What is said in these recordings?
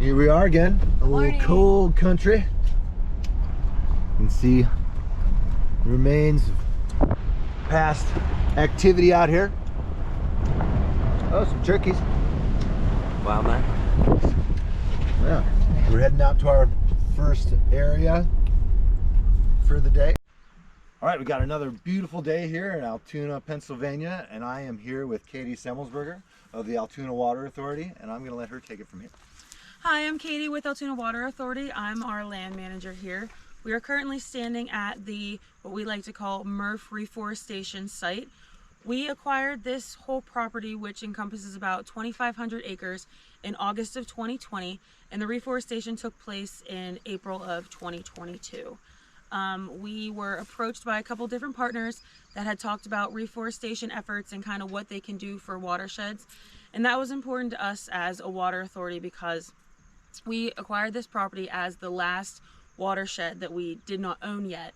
Here we are again, a little cold country. You can see the remains of past activity out here. Oh, some turkeys. Wow, man. Yeah, we're heading out to our first area for the day. All right, we got another beautiful day here in Altoona, Pennsylvania, and I am here with Katie Semmelsberger of the Altoona Water Authority, and I'm going to let her take it from here. Hi, I'm Katie with Altoona Water Authority. I'm our land manager here. We are currently standing at the, what we like to call Murph Reforestation site. We acquired this whole property, which encompasses about 2,500 acres, in August of 2020, and the reforestation took place in April of 2022. We were approached by a couple different partners that had talked about reforestation efforts and kind of what they can do for watersheds. And that was important to us as a water authority because we acquired this property as the last watershed that we did not own yet.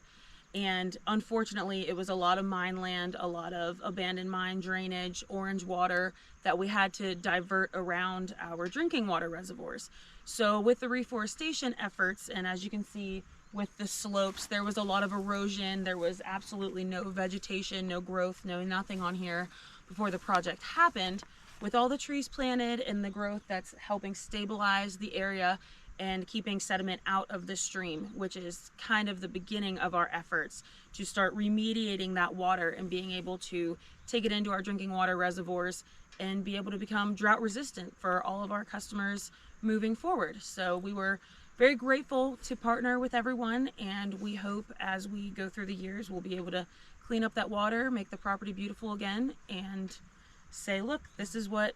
And unfortunately, it was a lot of mine land, a lot of abandoned mine drainage, orange water that we had to divert around our drinking water reservoirs. So with the reforestation efforts, and as you can see with the slopes, there was a lot of erosion. There was absolutely no vegetation, no growth, no nothing on here before the project happened. With all the trees planted and the growth that's helping stabilize the area and keeping sediment out of the stream, which is kind of the beginning of our efforts to start remediating that water and being able to take it into our drinking water reservoirs and be able to become drought resistant for all of our customers moving forward. So we were very grateful to partner with everyone, and we hope as we go through the years we'll be able to clean up that water, make the property beautiful again, and say, look, this is what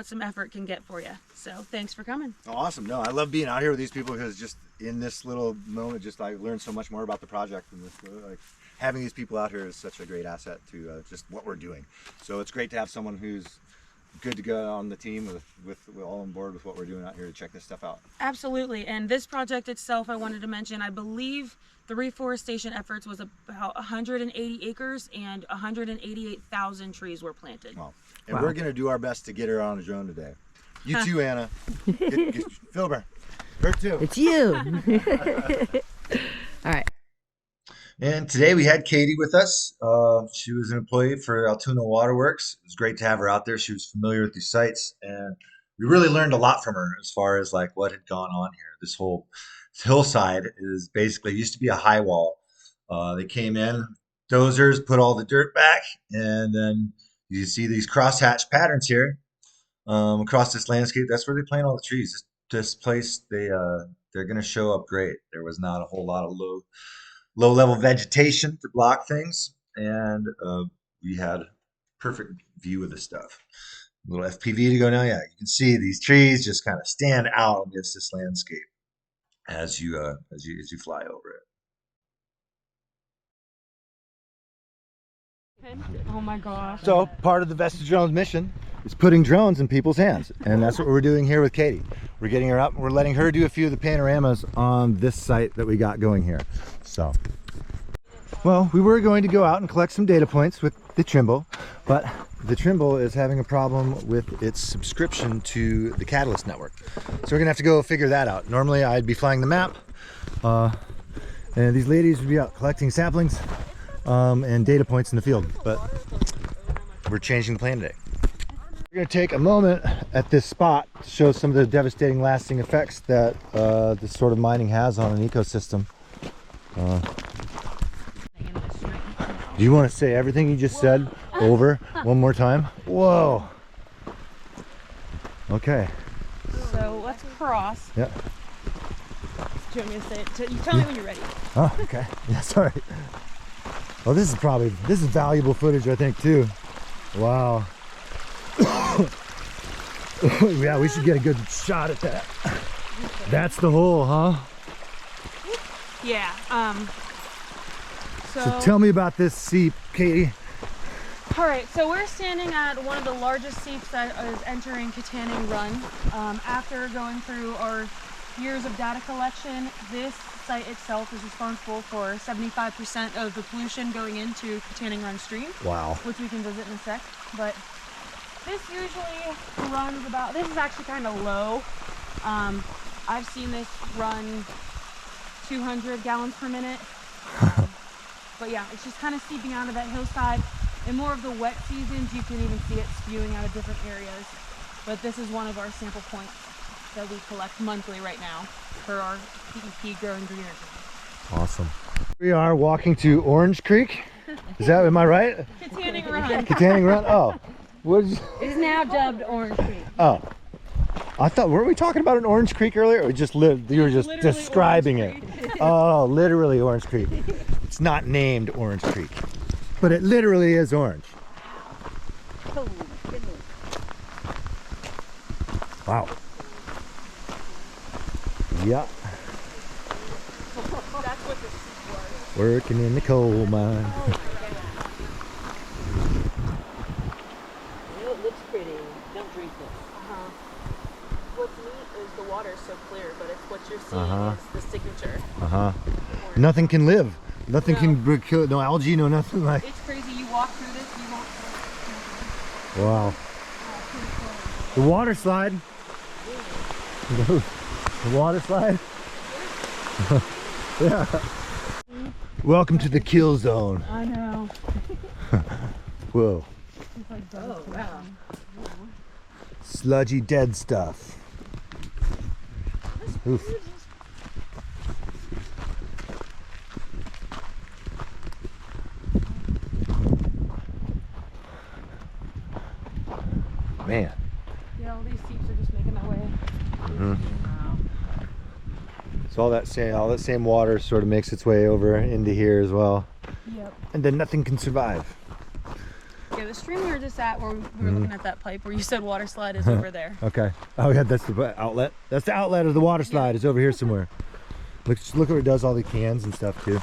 some effort can get for you. So thanks for coming. Oh, awesome. No, I love being out here with these people because just in this little moment, just I learned so much more about the project, and this, like, having these people out here is such a great asset to just what we're doing. So it's great to have someone who's good to go on the team with all on board with what we're doing out here to check this stuff out. Absolutely. And this project itself, I wanted to mention, I believe the reforestation efforts was about 180 acres and 188,000 trees were planted. Wow. And we're going to do our best to get her on a drone today. You too, Anna. Philbert. Her too. It's you. All right. And today we had Katie with us. She was an employee for Altoona Water Works. It was great to have her out there. She was familiar with these sites, and we really learned a lot from her as far as like what had gone on here. This whole hillside is basically used to be a high wall. They came in, dozers, put all the dirt back, and then you see these crosshatch patterns here across this landscape. That's where they plant all the trees. This place, they're going to show up great. There was not a whole lot of low level vegetation to block things, and we had perfect view of the stuff. A little FPV to go now. Yeah, you can see these trees just kind of stand out against this landscape as you fly over it. Oh my gosh. So part of the Vestige Drones mission is putting drones in people's hands, and that's what we're doing here with Katie. We're getting her up and we're letting her do a few of the panoramas on this site that we got going here. So, well, we were going to go out and collect some data points with the Trimble, but the Trimble is having a problem with its subscription to the Catalyst network. So we're gonna have to go figure that out. Normally I'd be flying the map, and these ladies would be out collecting saplings and data points in the field, but we're changing the plan today. We're going to take a moment at this spot to show some of the devastating lasting effects that this sort of mining has on an ecosystem. Do you want to say everything you just said over one more time? Whoa. Okay. So let's cross. Yeah. Do you want me to say it? You tell me when you're ready. Oh, okay. Yeah, sorry. Well, this is valuable footage, I think, too. Wow. Yeah, we should get a good shot at that. That's the hole, huh? Yeah. So tell me about this seep, Katie. All right, so we're standing at one of the largest seeps that is entering Katanning Run. After going through our years of data collection, this site itself is responsible for 75% of the pollution going into Katanning Run stream. Wow. Which we can visit in a sec. But this usually runs about, this is actually kind of low. I've seen this run 200 gallons per minute. But yeah, it's just kind of seeping out of that hillside. In more of the wet seasons, you can even see it spewing out of different areas. But this is one of our sample points that we collect monthly right now for our PEP growing greenery. Awesome. We are walking to Orange Creek. Is that, am I right? Katanning Run. Katanning Run? Oh. What is, It's now dubbed Orange Creek. oh. I thought, were we talking about an Orange Creek earlier? Or just lived, you were just describing it. Oh, literally Orange Creek. It's not named Orange Creek, but it literally is orange. Holy goodness. Wow. Yeah. That's what this was. Working in the coal mine. Oh my God. It looks pretty. Don't drink it. What's neat is the water's so clear, but it's what you're seeing is the signature. Nothing can live. Nothing can kill it. No algae, no nothing like. It's crazy. You walk through this, you won't. Wow. The water slide. The water slide. Yeah. Welcome to the kill zone. I know. Whoa. It's like, oh wow. Sludgy dead stuff. Oof. Man. Yeah, all these seeps are just making their way. Wow. So all that same water sort of makes its way over into here as well. Yep. And then nothing can survive. Yeah, the stream we were just at, where we were looking at that pipe where you said water slide, is over there. Okay. Oh yeah, that's the outlet. That's the outlet of the water slide. It's over here somewhere. Look where it does all the cans and stuff too.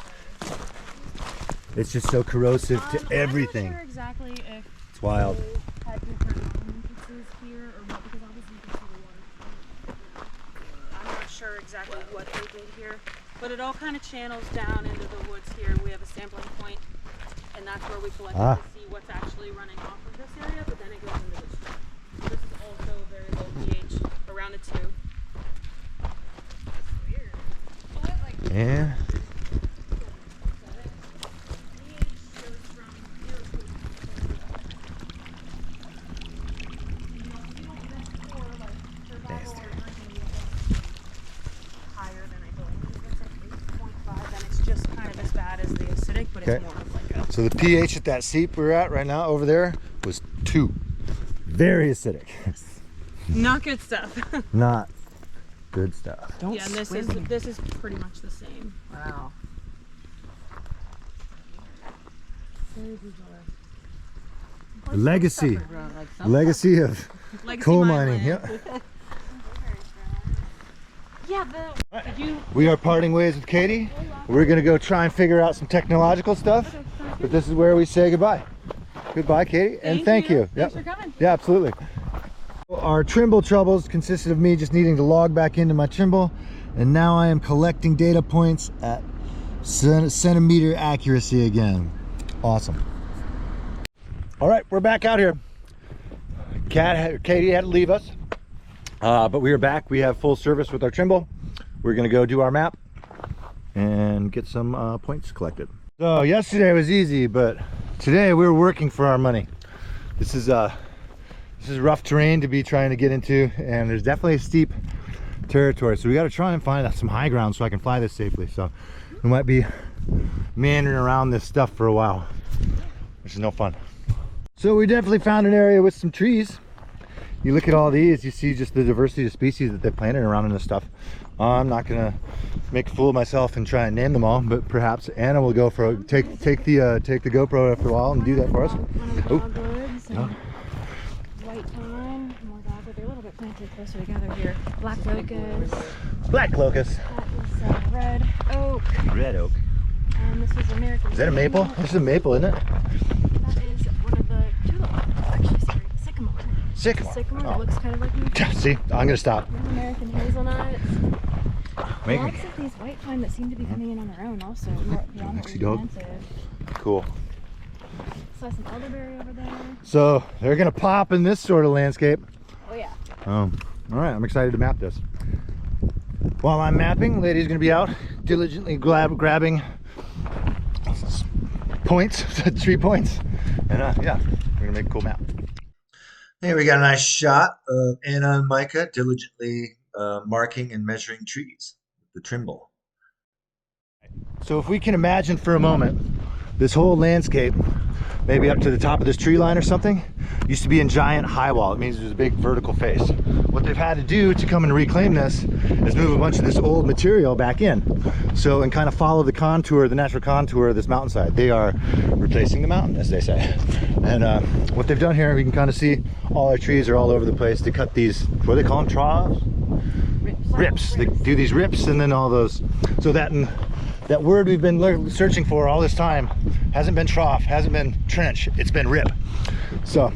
It's just so corrosive to everything. I'm not sure exactly if It's wild. they had different entrances here or what, because obviously you can see the water. I'm not sure exactly what they did here, but it all kind of channels down into the woods here. We have a sampling point, and that's where we collect to see what's actually running off of this area, but then it goes into the stream. This is also very low pH, around a 2. It's weird. Yeah. Okay. So the pH at that seep we're at right now over there was 2. Very acidic. Not good stuff. Not good stuff. Yeah, and this is pretty much the same. Wow. Very bizarre. The legacy. Legacy of Legacy coal mine mining. land. Yep. Yeah, We are parting ways with Katie. We're gonna go try and figure out some technological stuff, but this is where we say goodbye. Goodbye, Katie, and thank you. Thanks for coming. Yeah, absolutely. Our Trimble troubles consisted of me just needing to log back into my Trimble, and now I am collecting data points at centimeter accuracy again. Awesome. All right, we're back out here. Katie had to leave us, but we are back. We have full service with our Trimble. We're gonna go do our map and get some points collected. So yesterday was easy, but today we're working for our money. This is rough terrain to be trying to get into, and there's definitely a steep territory. So we got to try and find some high ground so I can fly this safely. So we might be meandering around this stuff for a while, which is no fun. So we definitely found an area with some trees. You look at all these, you see just the diversity of species that they planted around in this stuff. I'm not gonna make a fool of myself and try and name them all, but perhaps Anna will go for take the GoPro after a while and do that for us. White thyme, more dogwood. They're a little bit planted closer together here. Black locust. Black locust. That is red oak. Red oak. And this is American. Is that a maple? This is a maple, isn't it? That is one of the tulip. Actually, sorry, sycamore. Sycamore. Sycamore. Oh. It looks kind of like me. See, I'm gonna stop. American hazelnuts. Lots of these white thyme that seem to be coming in on their own also. Beyond what we planted. Cool. Saw some elderberry over there. So they're gonna pop in this sort of landscape. Oh yeah. All right, I'm excited to map this. While I'm mapping, lady's gonna be out diligently grabbing points, tree points, and yeah, we're gonna make a cool map. Here we got a nice shot of Anna and Micah diligently marking and measuring trees with the Trimble. So if we can imagine for a moment, this whole landscape, maybe up to the top of this tree line or something, used to be in giant high wall. It means there's a big vertical face. What they've had to do to come and reclaim this is move a bunch of this old material back in. So, and kind of follow the contour, the natural contour of this mountainside. They are replacing the mountain, as they say. And what they've done here, we can kind of see all our trees are all over the place. They cut these, what do they call them, troughs? Rips. They do these rips and then all those. So that word we've been searching for all this time hasn't been trough, hasn't been trench, it's been rip. So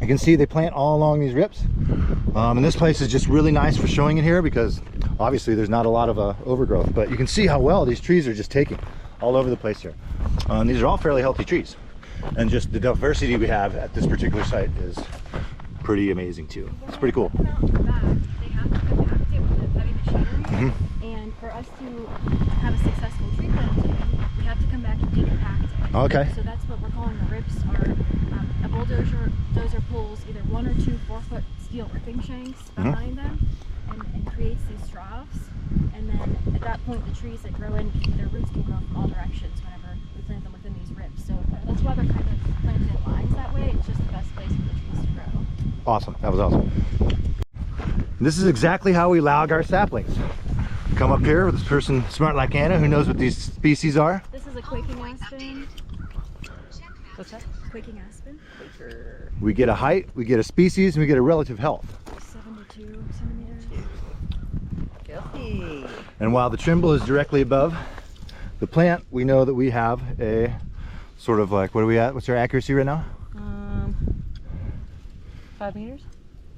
you can see they plant all along these rips. And this place is just really nice for showing it here because obviously there's not a lot of overgrowth, but you can see how well these trees are just taking all over the place here. These are all fairly healthy trees. And just the diversity we have at this particular site is pretty amazing too. It's pretty cool. And for us to have a successful tree planting, we have to come back and decompact it. Okay. So that's what we're calling the rips. A bulldozer pulls either 1 or 2 4-foot steel ripping shanks behind them and creates these troughs. And then at that point, the trees that grow in, their roots can grow from all directions whenever we plant them within these rips. So that's why they're kind of planted in lines that way. It's just the best place for the trees to grow. Awesome. That was awesome. This is exactly how we log our saplings. Come up here with this person smart like Anna who knows what these species are. This is a quaking aspen. What's that? Quaking aspen. Quaker. We get a height, we get a species, and we get a relative health. 72 centimeters. Filthy. And while the Trimble is directly above the plant, we know that we have a sort of like, what are we at? What's our accuracy right now? 5 meters.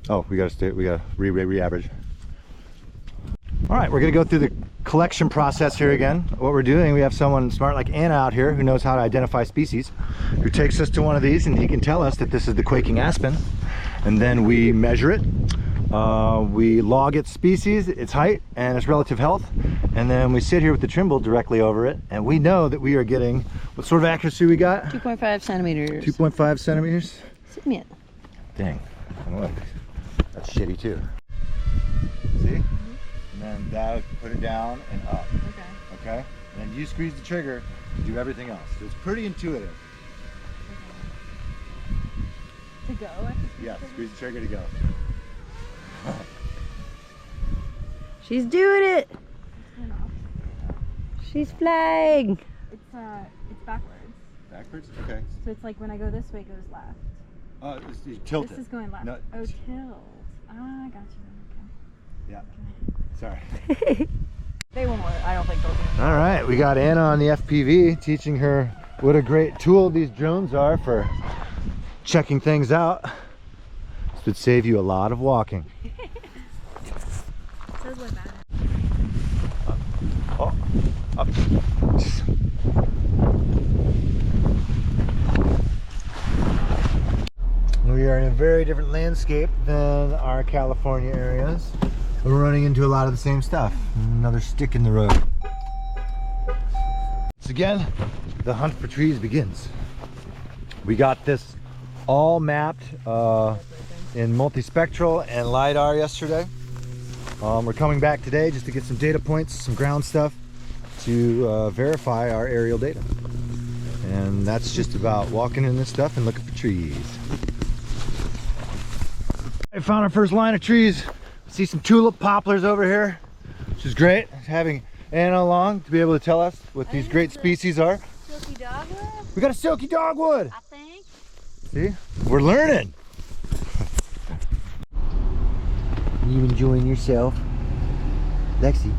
Oh, we gotta re-average. All right, we're gonna go through the collection process here again. What we're doing, we have someone smart like Anna out here who knows how to identify species, who takes us to one of these and he can tell us that this is the quaking aspen. And then we measure it. We log its species, its height, and its relative health. And then we sit here with the Trimble directly over it. And we know that we are getting, what sort of accuracy we got? 2.5 centimeters. 2.5 centimeters? Submit. Dang, and look, that's shitty too. See? And then that, put it down and up. Okay. Okay? And then you squeeze the trigger to do everything else. So it's pretty intuitive. To go? I have to squeeze Yeah, the trigger? squeeze the trigger to go. She's doing it. Turn off. She's flying. It's backwards. Backwards? Okay. So it's like when I go this way, it goes left. You tilt This it. is going left. No, Oh, tilt. Ah, I got you. yeah. Sorry. They won't work. I don't think they'll do it. All right, we got Anna on the FPV teaching her what a great tool these drones are for checking things out. This would save you a lot of walking. Says what that Oh, up. We are in a very different landscape than our California areas. We're running into a lot of the same stuff. Another stick in the road. So again, the hunt for trees begins. We got this all mapped in multispectral and LiDAR yesterday. We're coming back today just to get some data points, some ground stuff to verify our aerial data. And that's just about walking in this stuff and looking for trees. I found our first line of trees. See some tulip poplars over here, which is great. Having Anna along to be able to tell us what these great species are. silky dogwood, We got a silky dogwood. I think. See, we're learning. You enjoying yourself, Lexi?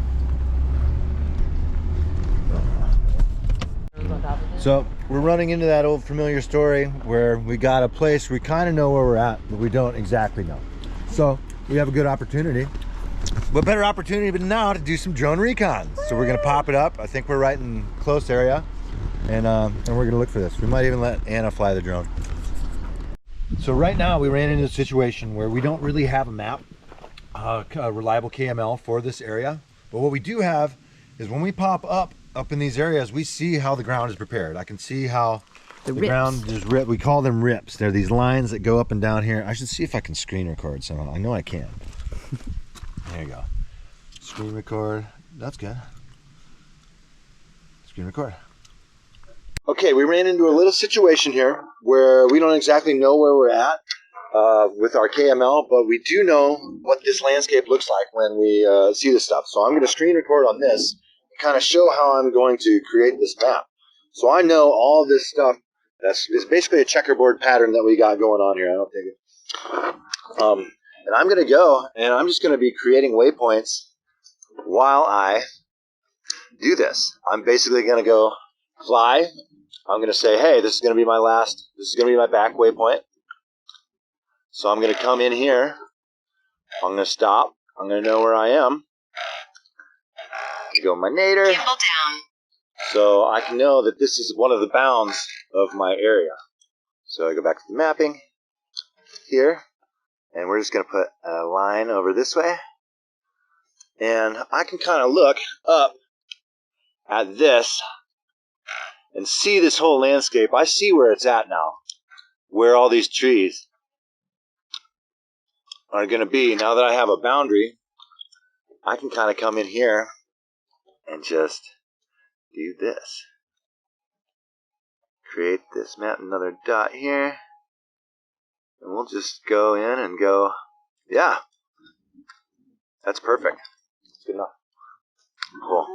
On top of it. So we're running into that old familiar story where we got a place we kind of know where we're at, but we don't exactly know. So we have a good opportunity. What better opportunity than now to do some drone recon? So we're gonna pop it up. I think we're right in close area, and we're gonna look for this. We might even let Anna fly the drone. So right now we ran into a situation where we don't really have a map a reliable KML for this area. But what we do have is when we pop up in these areas, we see how the ground is prepared. I can see how the ground is ripped. We call them rips. They're these lines that go up and down here. I should see if I can screen record somehow. I know I can. There you go. Screen record. That's good. Screen record. Okay, we ran into a little situation here where we don't exactly know where we're at with our KML, but we do know what this landscape looks like when we see this stuff. So I'm going to screen record on this and kind of show how I'm going to create this map. So I know all this stuff. It's basically a checkerboard pattern that we got going on here. I don't think it. And I'm going to go and I'm just going to be creating waypoints while I do this. I'm basically going to go fly. I'm going to say, hey, this is going to be my back waypoint. So I'm going to come in here. I'm going to stop. I'm going to know where I am. Go my nadir. Gimbal down. So I can know that this is one of the bounds of my area. So I go back to the mapping here. And we're just going to put a line over this way. And I can kind of look up at this and see this whole landscape. I see where it's at now, where all these trees are going to be. Now that I have a boundary, I can kind of come in here and just do this. Create this map, another dot here. And we'll just go in and go, yeah, that's perfect. That's good enough. Cool.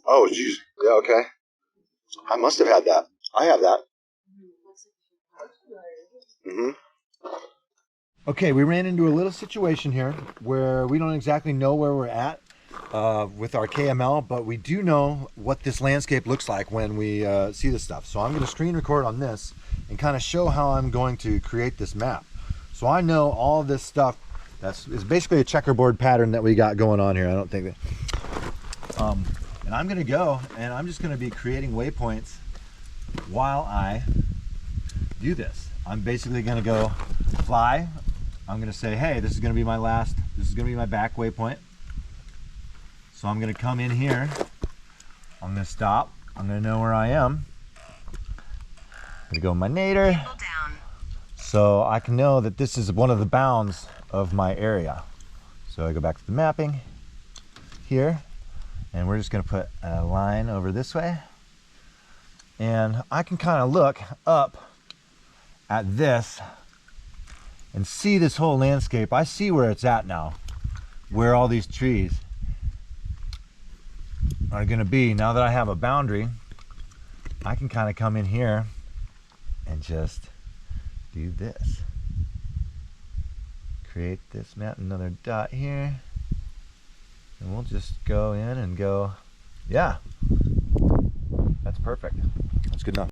Oh, geez. Yeah, okay. I must have had that. I have that. Mm-hmm. Okay, we ran into a little situation here where we don't exactly know where we're at with our KML, but we do know what this landscape looks like when we see this stuff. So I'm going to screen record on this and kind of show how I'm going to create this map. So I know all this stuff. It's basically a checkerboard pattern that we got going on here. I don't think that. And I'm going to go and I'm just going to be creating waypoints while I do this. I'm basically going to go fly. I'm going to say, hey, this is going to be my back waypoint. So I'm going to come in here. I'm going to stop. I'm going to know where I am. I'm going to go my nadir. So I can know that this is one of the bounds of my area. So I go back to the mapping here. And we're just going to put a line over this way. And I can kind of look up at this and see this whole landscape. I see where it's at now, where all these trees are going to be. Now that I have a boundary, I can kind of come in here and just do this. Create this map, another dot here. And we'll just go in and go, yeah, that's perfect. That's good enough.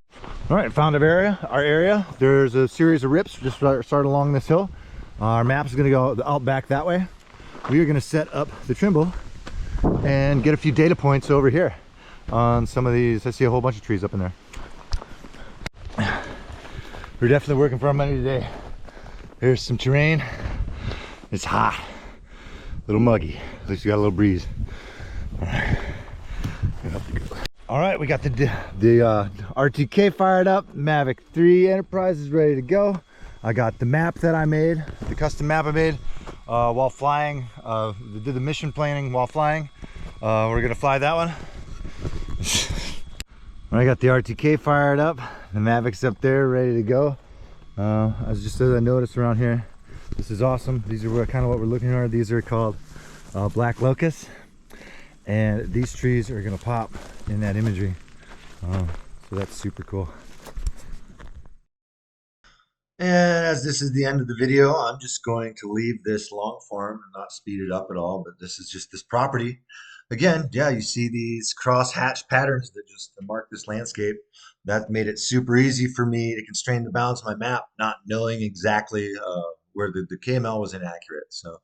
All right, found our area. There's a series of rips just start along this hill. Our map is gonna go out back that way. We are gonna set up the Trimble and get a few data points over here on some of these. I see a whole bunch of trees up in there. We're definitely working for our money today. There's some terrain. It's hot, a little muggy. At least you got a little breeze. All right, we got the RTK fired up. Mavic 3 Enterprise is ready to go. I got the map that I made, the custom map I made while flying. Did the mission planning while flying. We're gonna fly that one. I got the RTK fired up. The Mavic's up there, ready to go. As I noticed around here, this is awesome. These are kind of what we're looking at. These are called black locusts, and these trees are gonna pop in that imagery. So that's super cool. And as this is the end of the video, I'm just going to leave this long form and not speed it up at all, but this is just this property. Again, yeah, you see these cross hatch patterns that just mark this landscape. That made it super easy for me to constrain the bounds of my map, not knowing exactly where the KML was inaccurate. So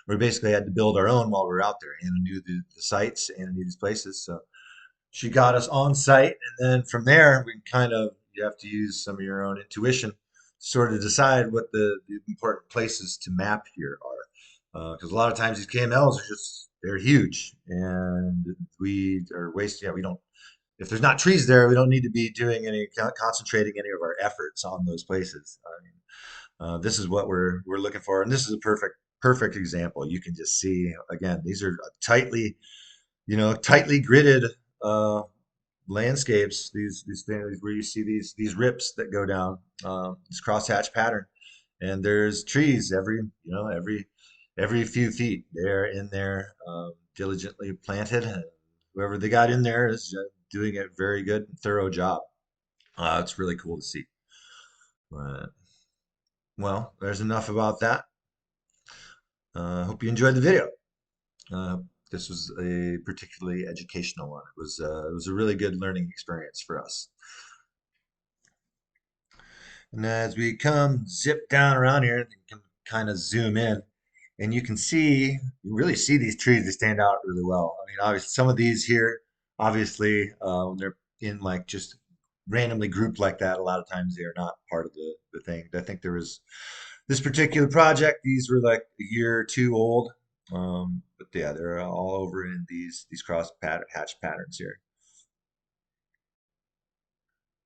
we basically had to build our own while we were out there. Anna knew the sites, Anna knew these places. So she got us on site. And then from there, you have to use some of your own intuition sort of decide what the important places to map here are. Because a lot of times these KMLs are just, they're huge and we are wasting, yeah, we don't, if there's not trees there, we don't need to be doing any, concentrating any of our efforts on those places. I mean, this is what we're looking for, and this is a perfect example. You can just see again, these are tightly, tightly gridded uh, landscapes. These things where you see these rips that go down, this crosshatch pattern, and there's trees every few feet. They're in there, diligently planted. And whoever they got in there is doing a very good, thorough job. It's really cool to see. But, well, there's enough about that. Hope you enjoyed the video. Uh, this was a particularly educational one. It was a really good learning experience for us. And as we come zip down around here, you can kind of zoom in, and you really see these trees. They stand out really well. I mean, obviously, some of these here, obviously, when they're in like just randomly grouped like that, a lot of times they are not part of the thing. I think there was this particular project. These were like a year or two old, but yeah, they're all over in these cross hatch patterns here.